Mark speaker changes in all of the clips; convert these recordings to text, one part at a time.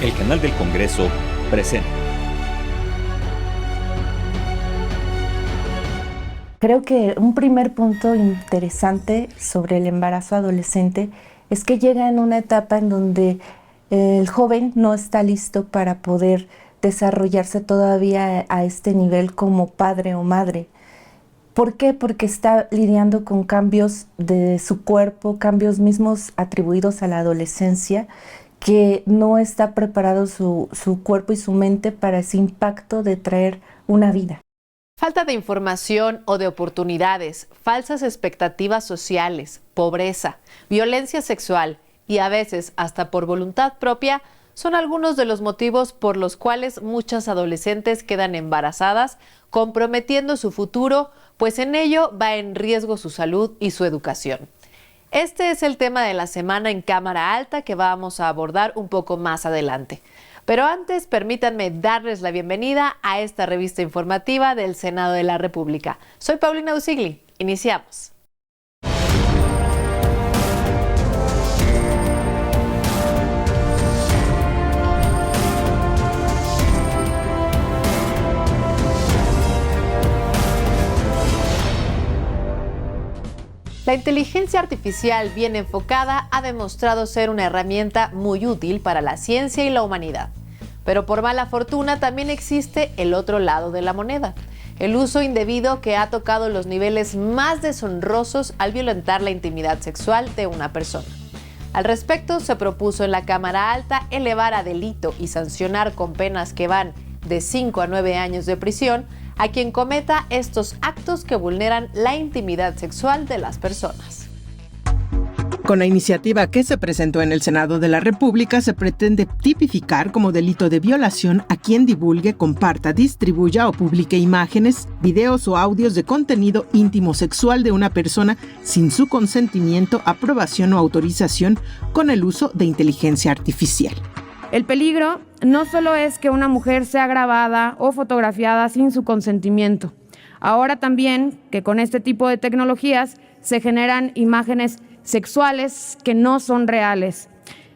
Speaker 1: El canal del Congreso presenta.
Speaker 2: Creo que un primer punto interesante sobre el embarazo adolescente es que llega en una etapa en donde el joven no está listo para poder desarrollarse todavía a este nivel como padre o madre. ¿Por qué? Porque está lidiando con cambios de su cuerpo, cambios mismos atribuidos a la adolescencia, que no está preparado su cuerpo y su mente para ese impacto de traer una vida.
Speaker 3: Falta de información o de oportunidades, falsas expectativas sociales, pobreza, violencia sexual y a veces hasta por voluntad propia son algunos de los motivos por los cuales muchas adolescentes quedan embarazadas, comprometiendo su futuro, pues en ello va en riesgo su salud y su educación. Este es el tema de la semana en Cámara Alta que vamos a abordar un poco más adelante. Pero antes, permítanme darles la bienvenida a esta revista informativa del Senado de la República. Soy Paulina Usigli. Iniciamos. La inteligencia artificial bien enfocada ha demostrado ser una herramienta muy útil para la ciencia y la humanidad. Pero por mala fortuna también existe el otro lado de la moneda, el uso indebido que ha tocado los niveles más deshonrosos al violentar la intimidad sexual de una persona. Al respecto, se propuso en la Cámara Alta elevar a delito y sancionar con penas que van de 5 a 9 años de prisión a quien cometa estos actos que vulneran la intimidad sexual de las personas.
Speaker 4: Con la iniciativa que se presentó en el Senado de la República, se pretende tipificar como delito de violación a quien divulgue, comparta, distribuya o publique imágenes, videos o audios de contenido íntimo sexual de una persona sin su consentimiento, aprobación o autorización con el uso de inteligencia artificial.
Speaker 5: El peligro no solo es que una mujer sea grabada o fotografiada sin su consentimiento. Ahora también que con este tipo de tecnologías se generan imágenes sexuales que no son reales.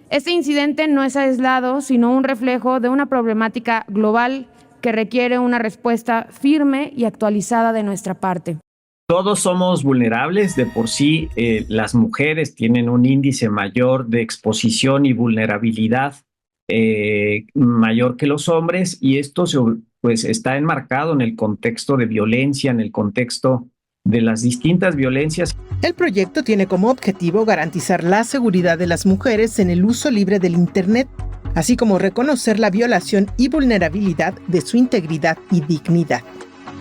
Speaker 5: Este incidente no es aislado, sino un reflejo de una problemática global que requiere una respuesta firme y actualizada de nuestra parte.
Speaker 6: Todos somos vulnerables, de por sí las mujeres tienen un índice mayor de exposición y vulnerabilidad mayor que los hombres, y esto pues está enmarcado en el contexto de violencia, en el contexto de las distintas violencias.
Speaker 4: El proyecto tiene como objetivo garantizar la seguridad de las mujeres en el uso libre del Internet, así como reconocer la violación y vulnerabilidad de su integridad y dignidad.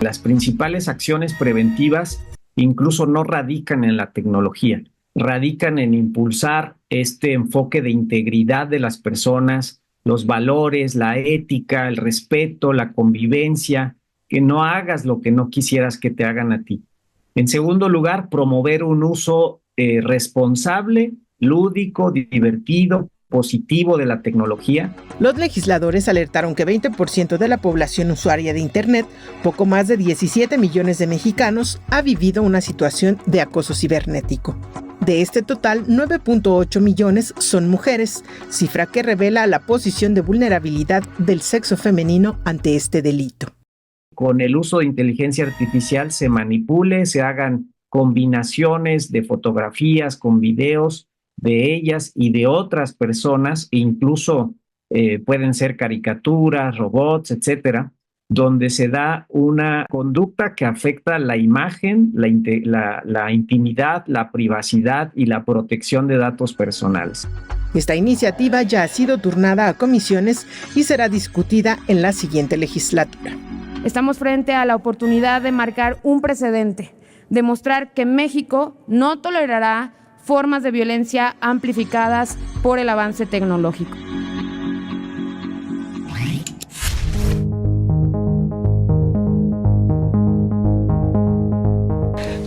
Speaker 6: Las principales acciones preventivas incluso no radican en la tecnología, radican en impulsar este enfoque de integridad de las personas, los valores, la ética, el respeto, la convivencia, que no hagas lo que no quisieras que te hagan a ti. En segundo lugar, promover un uso responsable, lúdico, divertido, positivo de la tecnología.
Speaker 4: Los legisladores alertaron que 20% de la población usuaria de Internet, poco más de 17 millones de mexicanos, ha vivido una situación de acoso cibernético. De este total, 9.8 millones son mujeres, cifra que revela la posición de vulnerabilidad del sexo femenino ante este delito.
Speaker 6: Con el uso de inteligencia artificial se manipule, se hagan combinaciones de fotografías con videos de ellas y de otras personas, e incluso pueden ser caricaturas, robots, etcétera, donde se da una conducta que afecta la imagen, la intimidad, la privacidad y la protección de datos personales.
Speaker 4: Esta iniciativa ya ha sido turnada a comisiones y será discutida en la siguiente legislatura.
Speaker 5: Estamos frente a la oportunidad de marcar un precedente, demostrar que México no tolerará formas de violencia amplificadas por el avance tecnológico.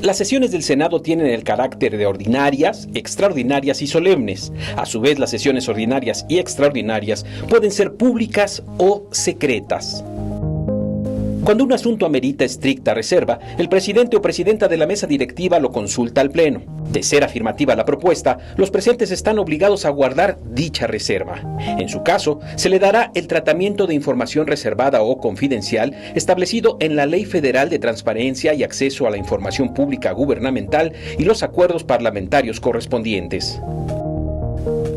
Speaker 1: Las sesiones del Senado tienen el carácter de ordinarias, extraordinarias y solemnes. A su vez, las sesiones ordinarias y extraordinarias pueden ser públicas o secretas. Cuando un asunto amerita estricta reserva, el presidente o presidenta de la mesa directiva lo consulta al Pleno. De ser afirmativa la propuesta, los presentes están obligados a guardar dicha reserva. En su caso, se le dará el tratamiento de información reservada o confidencial establecido en la Ley Federal de Transparencia y Acceso a la Información Pública Gubernamental y los acuerdos parlamentarios correspondientes.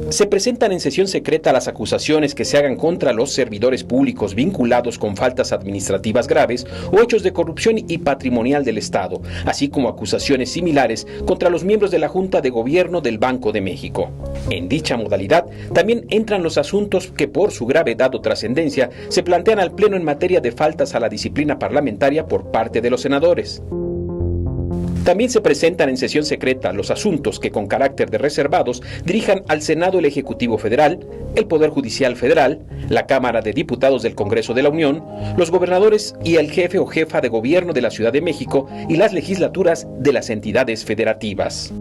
Speaker 1: Se presentan en sesión secreta las acusaciones que se hagan contra los servidores públicos vinculados con faltas administrativas graves o hechos de corrupción y patrimonial del Estado, así como acusaciones similares contra los miembros de la Junta de Gobierno del Banco de México. En dicha modalidad también entran los asuntos que por su gravedad o trascendencia se plantean al Pleno en materia de faltas a la disciplina parlamentaria por parte de los senadores. También se presentan en sesión secreta los asuntos que con carácter de reservados dirijan al Senado el Ejecutivo Federal, el Poder Judicial Federal, la Cámara de Diputados del Congreso de la Unión, los gobernadores y el jefe o jefa de gobierno de la Ciudad de México y las legislaturas de las entidades federativas.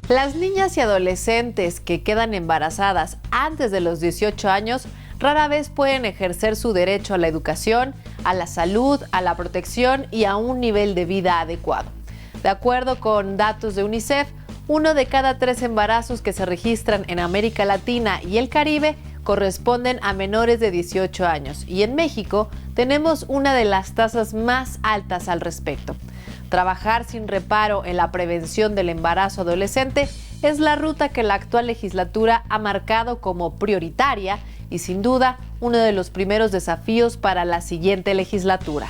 Speaker 3: Las niñas y adolescentes que quedan embarazadas antes de los 18 años rara vez pueden ejercer su derecho a la educación, a la salud, a la protección y a un nivel de vida adecuado. De acuerdo con datos de UNICEF, 1 de cada 3 embarazos que se registran en América Latina y el Caribe corresponden a menores de 18 años y en México tenemos una de las tasas más altas al respecto. Trabajar sin reparo en la prevención del embarazo adolescente es la ruta que la actual legislatura ha marcado como prioritaria y sin duda uno de los primeros desafíos para la siguiente legislatura.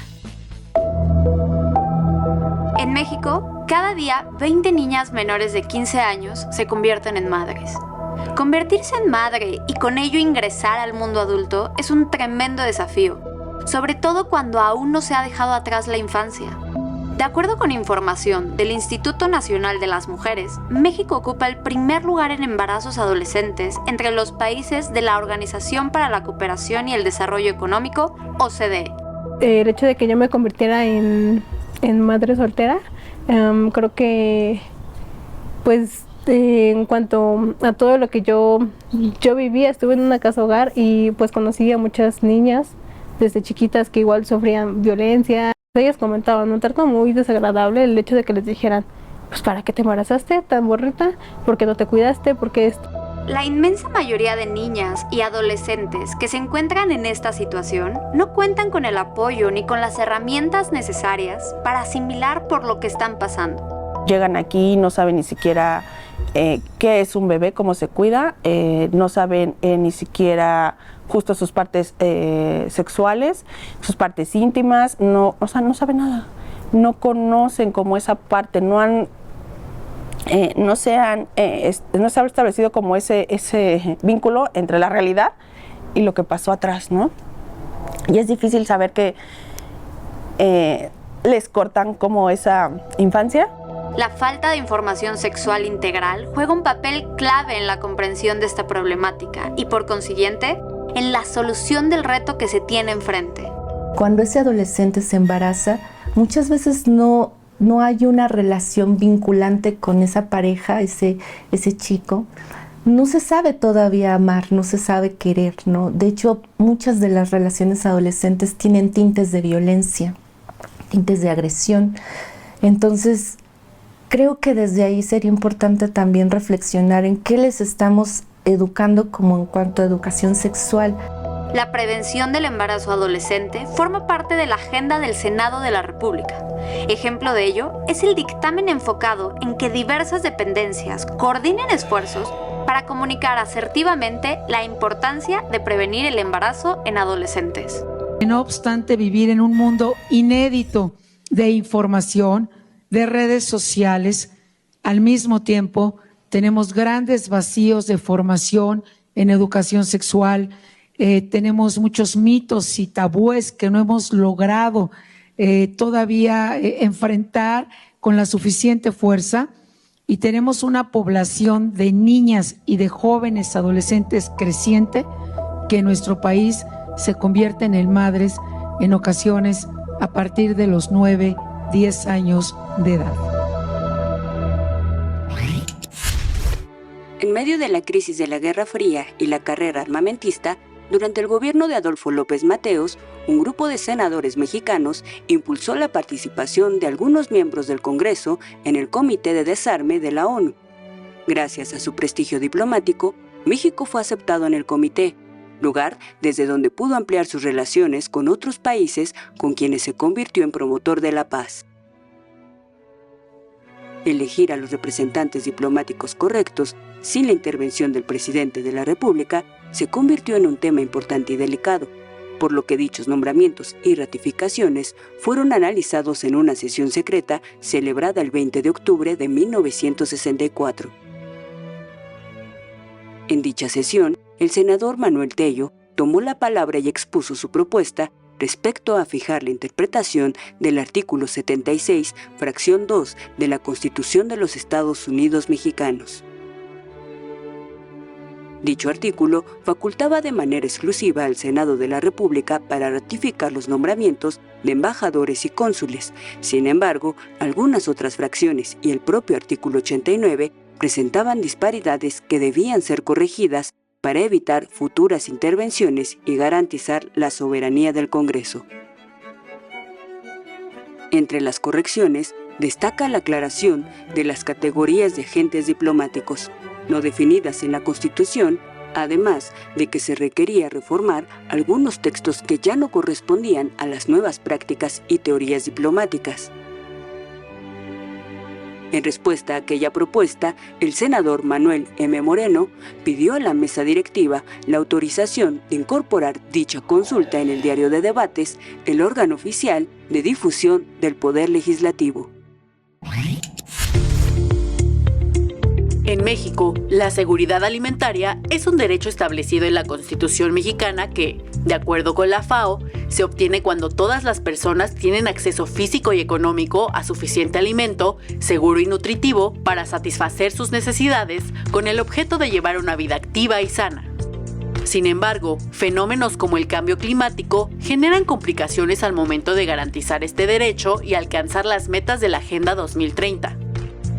Speaker 7: En México, cada día 20 niñas menores de 15 años se convierten en madres. Convertirse en madre y con ello ingresar al mundo adulto es un tremendo desafío, sobre todo cuando aún no se ha dejado atrás la infancia. De acuerdo con información del Instituto Nacional de las Mujeres, México ocupa el primer lugar en embarazos adolescentes entre los países de la Organización para la Cooperación y el Desarrollo Económico, OCDE.
Speaker 8: El hecho de que yo me convirtiera en madre soltera, creo que pues en cuanto a todo lo que yo vivía, estuve en una casa hogar y pues conocí a muchas niñas desde chiquitas que igual sufrían violencia. Ellas comentaban, un trato muy desagradable el hecho de que les dijeran, pues ¿para qué te embarazaste tan borrita? ¿Por qué no te cuidaste? ¿Por qué esto?
Speaker 7: La inmensa mayoría de niñas y adolescentes que se encuentran en esta situación no cuentan con el apoyo ni con las herramientas necesarias para asimilar por lo que están pasando.
Speaker 9: Llegan aquí y no saben ni siquiera qué es un bebé, cómo se cuida, no saben ni siquiera justo sus partes sexuales, sus partes íntimas, no saben nada, no conocen como esa parte, no se ha establecido como ese vínculo entre la realidad y lo que pasó atrás, ¿no? Y es difícil saber que les cortan como esa infancia.
Speaker 7: La falta de información sexual integral juega un papel clave en la comprensión de esta problemática y, por consiguiente, en la solución del reto que se tiene enfrente.
Speaker 2: Cuando ese adolescente se embaraza, muchas veces no hay una relación vinculante con esa pareja, ese chico. No se sabe todavía amar, no se sabe querer, ¿no? De hecho, muchas de las relaciones adolescentes tienen tintes de violencia, tintes de agresión. Entonces, creo que desde ahí sería importante también reflexionar en qué les estamos educando como en cuanto a educación sexual.
Speaker 7: La prevención del embarazo adolescente forma parte de la agenda del Senado de la República. Ejemplo de ello es el dictamen enfocado en que diversas dependencias coordinen esfuerzos para comunicar asertivamente la importancia de prevenir el embarazo en adolescentes.
Speaker 10: No obstante, vivir en un mundo inédito de información, de redes sociales, al mismo tiempo tenemos grandes vacíos de formación en educación sexual, tenemos muchos mitos y tabúes que no hemos logrado todavía enfrentar con la suficiente fuerza, y tenemos una población de niñas y de jóvenes adolescentes creciente que en nuestro país se convierten en madres en ocasiones a partir de los 9, 10 años de edad.
Speaker 11: En medio de la crisis de la Guerra Fría y la carrera armamentista, durante el gobierno de Adolfo López Mateos, un grupo de senadores mexicanos impulsó la participación de algunos miembros del Congreso en el Comité de Desarme de la ONU. Gracias a su prestigio diplomático, México fue aceptado en el comité, lugar desde donde pudo ampliar sus relaciones con otros países con quienes se convirtió en promotor de la paz. Elegir a los representantes diplomáticos correctos, sin la intervención del presidente de la República, se convirtió en un tema importante y delicado, por lo que dichos nombramientos y ratificaciones fueron analizados en una sesión secreta celebrada el 20 de octubre de 1964. En dicha sesión, el senador Manuel Tello tomó la palabra y expuso su propuesta respecto a fijar la interpretación del artículo 76, fracción 2 de la Constitución de los Estados Unidos Mexicanos. Dicho artículo facultaba de manera exclusiva al Senado de la República para ratificar los nombramientos de embajadores y cónsules. Sin embargo, algunas otras fracciones y el propio artículo 89 presentaban disparidades que debían ser corregidas para evitar futuras intervenciones y garantizar la soberanía del Congreso. Entre las correcciones, destaca la aclaración de las categorías de agentes diplomáticos, no definidas en la Constitución, además de que se requería reformar algunos textos que ya no correspondían a las nuevas prácticas y teorías diplomáticas. En respuesta a aquella propuesta, el senador Manuel M. Moreno pidió a la mesa directiva la autorización de incorporar dicha consulta en el Diario de Debates, el órgano oficial de difusión del Poder Legislativo.
Speaker 3: En México, la seguridad alimentaria es un derecho establecido en la Constitución mexicana que, de acuerdo con la FAO, se obtiene cuando todas las personas tienen acceso físico y económico a suficiente alimento, seguro y nutritivo para satisfacer sus necesidades con el objeto de llevar una vida activa y sana. Sin embargo, fenómenos como el cambio climático generan complicaciones al momento de garantizar este derecho y alcanzar las metas de la Agenda 2030.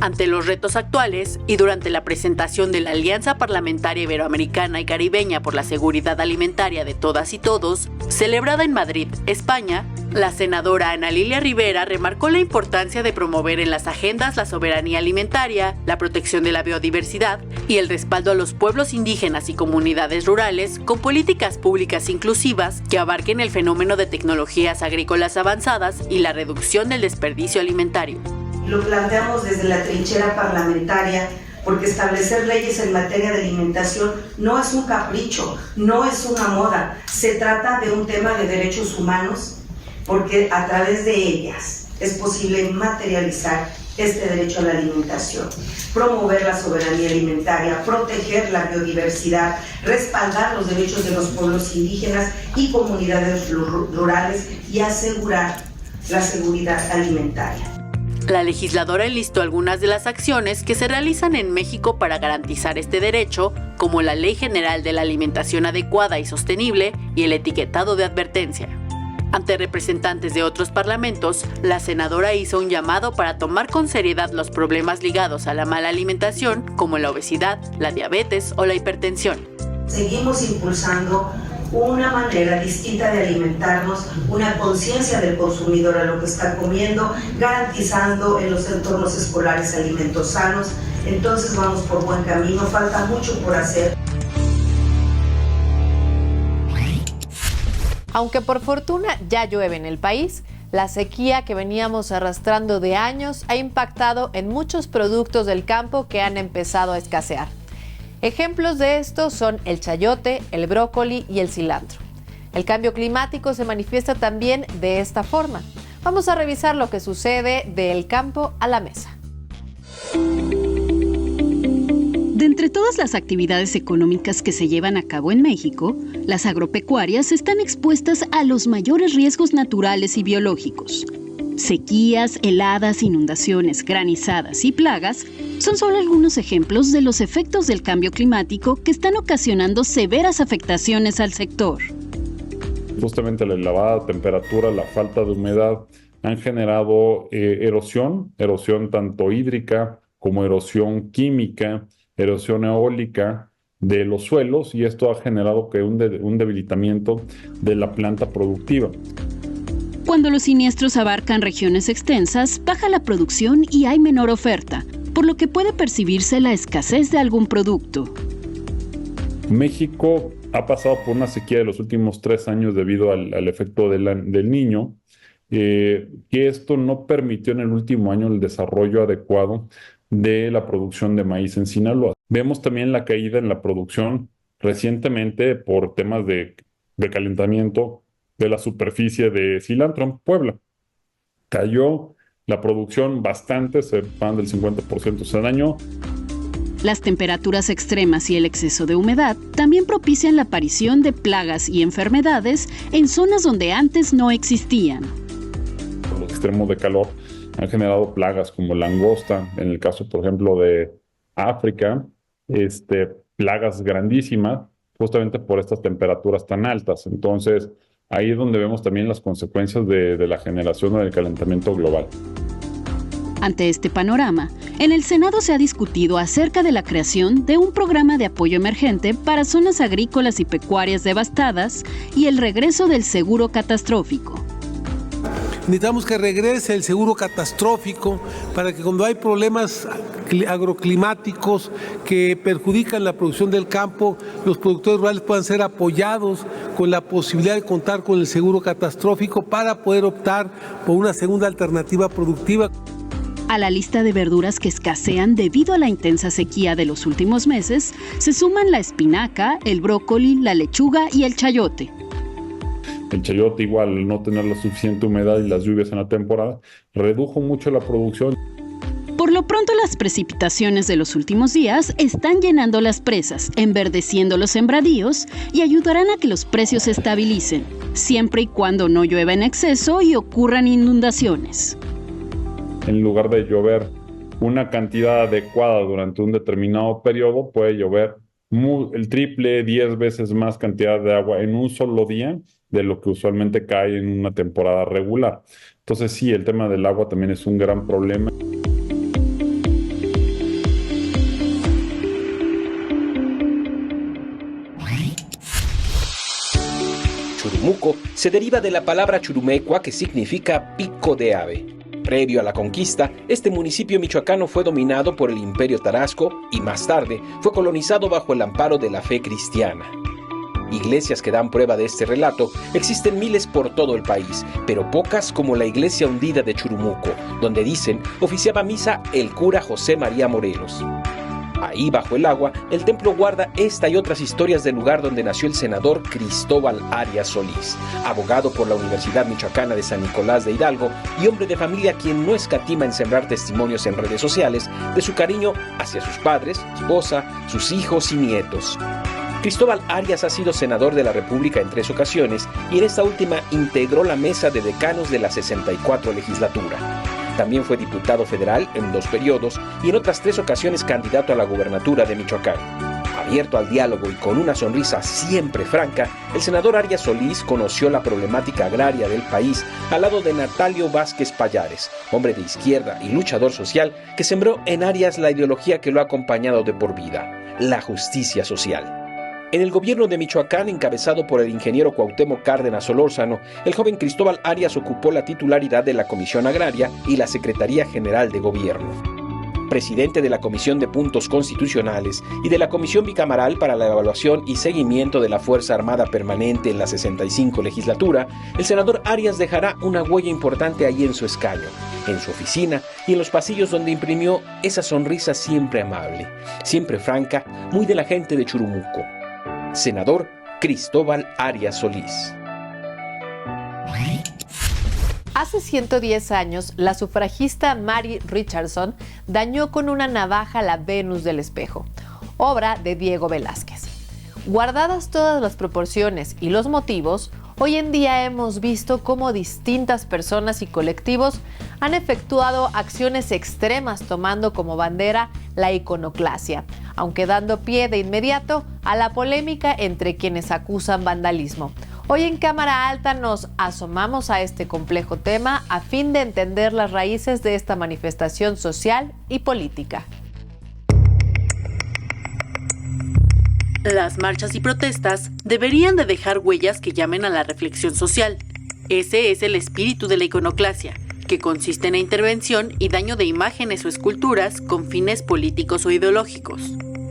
Speaker 3: Ante los retos actuales y durante la presentación de la Alianza Parlamentaria Iberoamericana y Caribeña por la Seguridad Alimentaria de Todas y Todos, celebrada en Madrid, España, la senadora Ana Lilia Rivera remarcó la importancia de promover en las agendas la soberanía alimentaria, la protección de la biodiversidad y el respaldo a los pueblos indígenas y comunidades rurales con políticas públicas inclusivas que abarquen el fenómeno de tecnologías agrícolas avanzadas y la reducción del desperdicio alimentario.
Speaker 12: Lo planteamos desde la trinchera parlamentaria, porque establecer leyes en materia de alimentación no es un capricho, no es una moda, se trata de un tema de derechos humanos, porque a través de ellas es posible materializar este derecho a la alimentación, promover la soberanía alimentaria, proteger la biodiversidad, respaldar los derechos de los pueblos indígenas y comunidades rurales y asegurar la seguridad alimentaria.
Speaker 3: La legisladora enlistó algunas de las acciones que se realizan en México para garantizar este derecho, como la Ley General de la Alimentación Adecuada y Sostenible y el etiquetado de advertencia. Ante representantes de otros parlamentos, la senadora hizo un llamado para tomar con seriedad los problemas ligados a la mala alimentación, como la obesidad, la diabetes o la hipertensión.
Speaker 12: Seguimos impulsando una manera distinta de alimentarnos, una conciencia del consumidor a lo que está comiendo, garantizando en los entornos escolares alimentos sanos. Entonces vamos por buen camino, falta mucho por hacer.
Speaker 3: Aunque por fortuna ya llueve en el país, la sequía que veníamos arrastrando de años ha impactado en muchos productos del campo que han empezado a escasear. Ejemplos de esto son el chayote, el brócoli y el cilantro. El cambio climático se manifiesta también de esta forma. Vamos a revisar lo que sucede del campo a la mesa.
Speaker 13: De entre todas las actividades económicas que se llevan a cabo en México, las agropecuarias están expuestas a los mayores riesgos naturales y biológicos. Sequías, heladas, inundaciones, granizadas y plagas son solo algunos ejemplos de los efectos del cambio climático que están ocasionando severas afectaciones al sector.
Speaker 14: Justamente la elevada temperatura, la falta de humedad han generado erosión tanto hídrica como erosión química erosión eólica de los suelos, y esto ha generado que un debilitamiento de la planta productiva.
Speaker 13: Cuando los siniestros abarcan regiones extensas, baja la producción y hay menor oferta, por lo que puede percibirse la escasez de algún producto.
Speaker 14: México ha pasado por una sequía de los últimos 3 años debido al efecto del Niño, que esto no permitió en el último año el desarrollo adecuado de la producción de maíz en Sinaloa. Vemos también la caída en la producción recientemente por temas de calentamiento de la superficie de cilantro en Puebla. Cayó la producción bastante, se van del 50%, se dañó.
Speaker 13: Las temperaturas extremas y el exceso de humedad también propician la aparición de plagas y enfermedades en zonas donde antes no existían.
Speaker 14: Los extremos de calor han generado plagas como langosta, en el caso, por ejemplo, de África, plagas grandísimas, justamente por estas temperaturas tan altas. Entonces, ahí es donde vemos también las consecuencias de la generación del calentamiento global.
Speaker 13: Ante este panorama, en el Senado se ha discutido acerca de la creación de un programa de apoyo emergente para zonas agrícolas y pecuarias devastadas y el regreso del seguro catastrófico.
Speaker 15: Necesitamos que regrese el seguro catastrófico para que cuando hay problemas agroclimáticos que perjudican la producción del campo, los productores rurales puedan ser apoyados con la posibilidad de contar con el seguro catastrófico para poder optar por una segunda alternativa productiva.
Speaker 13: A la lista de verduras que escasean debido a la intensa sequía de los últimos meses, se suman la espinaca, el brócoli, la lechuga y el chayote.
Speaker 14: El chayote, igual, al no tener la suficiente humedad y las lluvias en la temporada, redujo mucho la producción.
Speaker 13: Por lo pronto, las precipitaciones de los últimos días están llenando las presas, enverdeciendo los sembradíos y ayudarán a que los precios se estabilicen, siempre y cuando no llueva en exceso y ocurran inundaciones.
Speaker 14: En lugar de llover una cantidad adecuada durante un determinado periodo, puede llover el triple, 10 veces más cantidad de agua en un solo día de lo que usualmente cae en una temporada regular. Entonces sí, el tema del agua también es un gran problema.
Speaker 1: Churumuco se deriva de la palabra churumecua, que significa pico de ave. Previo a la conquista, este municipio michoacano fue dominado por el Imperio Tarasco y más tarde fue colonizado bajo el amparo de la fe cristiana. Iglesias que dan prueba de este relato existen miles por todo el país, pero pocas como la iglesia hundida de Churumuco, donde dicen oficiaba misa el cura José María Morelos. Ahí bajo el agua, el templo guarda esta y otras historias del lugar donde nació el senador Cristóbal Arias Solís, abogado por la Universidad Michoacana de San Nicolás de Hidalgo y hombre de familia quien no escatima en sembrar testimonios en redes sociales de su cariño hacia sus padres, esposa, sus hijos y nietos. Cristóbal Arias ha sido senador de la República en 3 ocasiones y en esta última integró la mesa de decanos de la 64 legislatura. También fue diputado federal en 2 periodos y en otras 3 ocasiones candidato a la gubernatura de Michoacán. Abierto al diálogo y con una sonrisa siempre franca, el senador Arias Solís conoció la problemática agraria del país al lado de Natalio Vázquez Pallares, hombre de izquierda y luchador social que sembró en Arias la ideología que lo ha acompañado de por vida, la justicia social. En el gobierno de Michoacán, encabezado por el ingeniero Cuauhtémoc Cárdenas Solórzano, el joven Cristóbal Arias ocupó la titularidad de la Comisión Agraria y la Secretaría General de Gobierno. Presidente de la Comisión de Puntos Constitucionales y de la Comisión Bicameral para la Evaluación y Seguimiento de la Fuerza Armada Permanente en la 65 legislatura, el senador Arias dejará una huella importante allí en su escaño, en su oficina y en los pasillos donde imprimió esa sonrisa siempre amable, siempre franca, muy de la gente de Churumuco. Senador Cristóbal Arias Solís.
Speaker 3: Hace 110 años, la sufragista Mary Richardson dañó con una navaja la Venus del Espejo, obra de Diego Velázquez. Guardadas todas las proporciones y los motivos, hoy en día hemos visto cómo distintas personas y colectivos han efectuado acciones extremas tomando como bandera la iconoclasia, aunque dando pie de inmediato a la polémica entre quienes acusan vandalismo. Hoy en Cámara Alta nos asomamos a este complejo tema a fin de entender las raíces de esta manifestación social y política.
Speaker 16: Las marchas y protestas deberían de dejar huellas que llamen a la reflexión social. Ese es el espíritu de la iconoclasia, que consiste en la intervención y daño de imágenes o esculturas con fines políticos o ideológicos.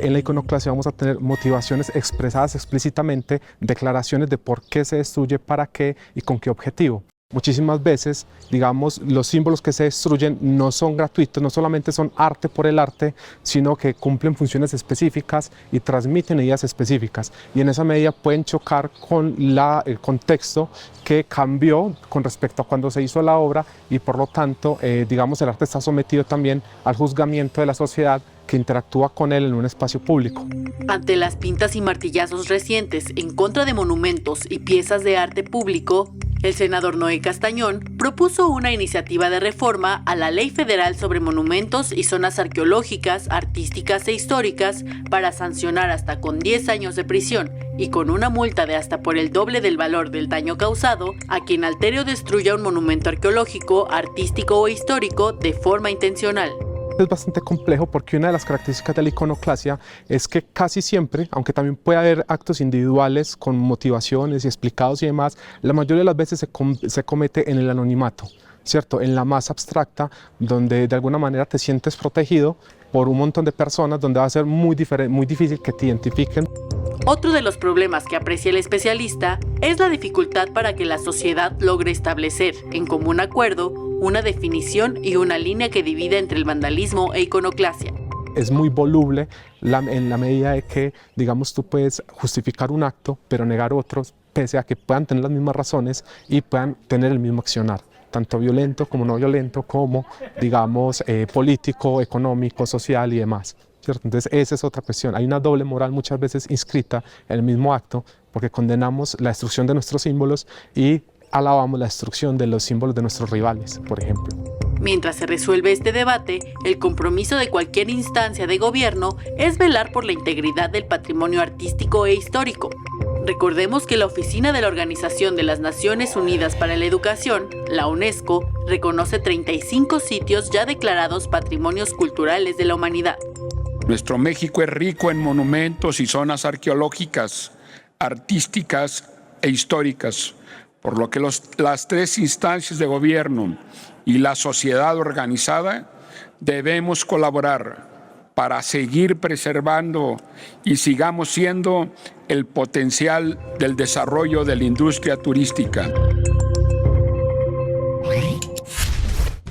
Speaker 17: En la iconoclasia vamos a tener motivaciones expresadas explícitamente, declaraciones de por qué se destruye, para qué y con qué objetivo. Muchísimas veces, digamos, los símbolos que se destruyen no son gratuitos, no solamente son arte por el arte, sino que cumplen funciones específicas y transmiten ideas específicas. Y en esa medida pueden chocar con el contexto que cambió con respecto a cuando se hizo la obra y por lo tanto, digamos, el arte está sometido también al juzgamiento de la sociedad que interactúa con él en un espacio público.
Speaker 16: Ante las pintas y martillazos recientes en contra de monumentos y piezas de arte público, el senador Noé Castañón propuso una iniciativa de reforma a la Ley Federal sobre Monumentos y Zonas Arqueológicas, Artísticas e Históricas para sancionar hasta con 10 años de prisión y con una multa de hasta por el doble del valor del daño causado a quien altere o destruya un monumento arqueológico, artístico o histórico de forma intencional.
Speaker 17: Es bastante complejo porque una de las características de la iconoclasia es que casi siempre, aunque también puede haber actos individuales con motivaciones y explicados y demás, la mayoría de las veces se comete en el anonimato, ¿cierto? En la más abstracta, donde de alguna manera te sientes protegido por un montón de personas, donde va a ser muy difícil que te identifiquen.
Speaker 16: Otro de los problemas que aprecia el especialista es la dificultad para que la sociedad logre establecer, en común acuerdo, una definición y una línea que divida entre el vandalismo e iconoclasia.
Speaker 17: Es muy voluble en la medida de que, digamos, tú puedes justificar un acto, pero negar otros, pese a que puedan tener las mismas razones y puedan tener el mismo accionar, tanto violento como no violento, como, digamos, político, económico, social y demás, ¿cierto? Entonces, esa es otra cuestión. Hay una doble moral muchas veces inscrita en el mismo acto, porque condenamos la destrucción de nuestros símbolos y alabamos la destrucción de los símbolos de nuestros rivales, por ejemplo.
Speaker 16: Mientras se resuelve este debate, el compromiso de cualquier instancia de gobierno es velar por la integridad del patrimonio artístico e histórico. Recordemos que la Oficina de la Organización de las Naciones Unidas para la Educación, la UNESCO, reconoce 35 sitios ya declarados patrimonios culturales de la humanidad.
Speaker 18: Nuestro México es rico en monumentos y zonas arqueológicas, artísticas e históricas, por lo que las tres instancias de gobierno y la sociedad organizada debemos colaborar para seguir preservando y sigamos siendo el potencial del desarrollo de la industria turística.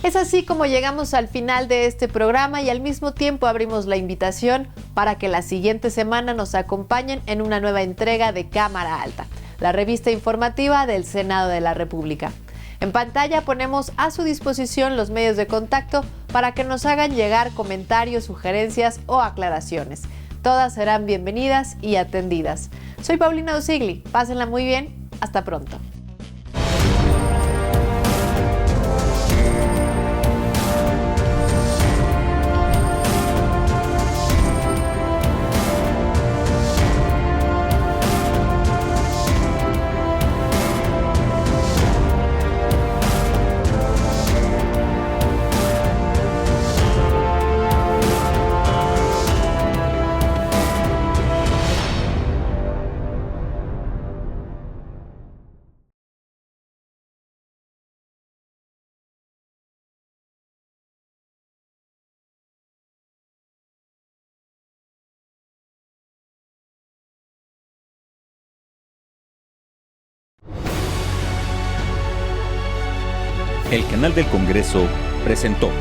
Speaker 3: Es así como llegamos al final de este programa y al mismo tiempo abrimos la invitación para que la siguiente semana nos acompañen en una nueva entrega de Cámara Alta, la revista informativa del Senado de la República. En pantalla ponemos a su disposición los medios de contacto para que nos hagan llegar comentarios, sugerencias o aclaraciones. Todas serán bienvenidas y atendidas. Soy Paulina Usigli, pásenla muy bien, hasta pronto.
Speaker 19: El canal del Congreso presentó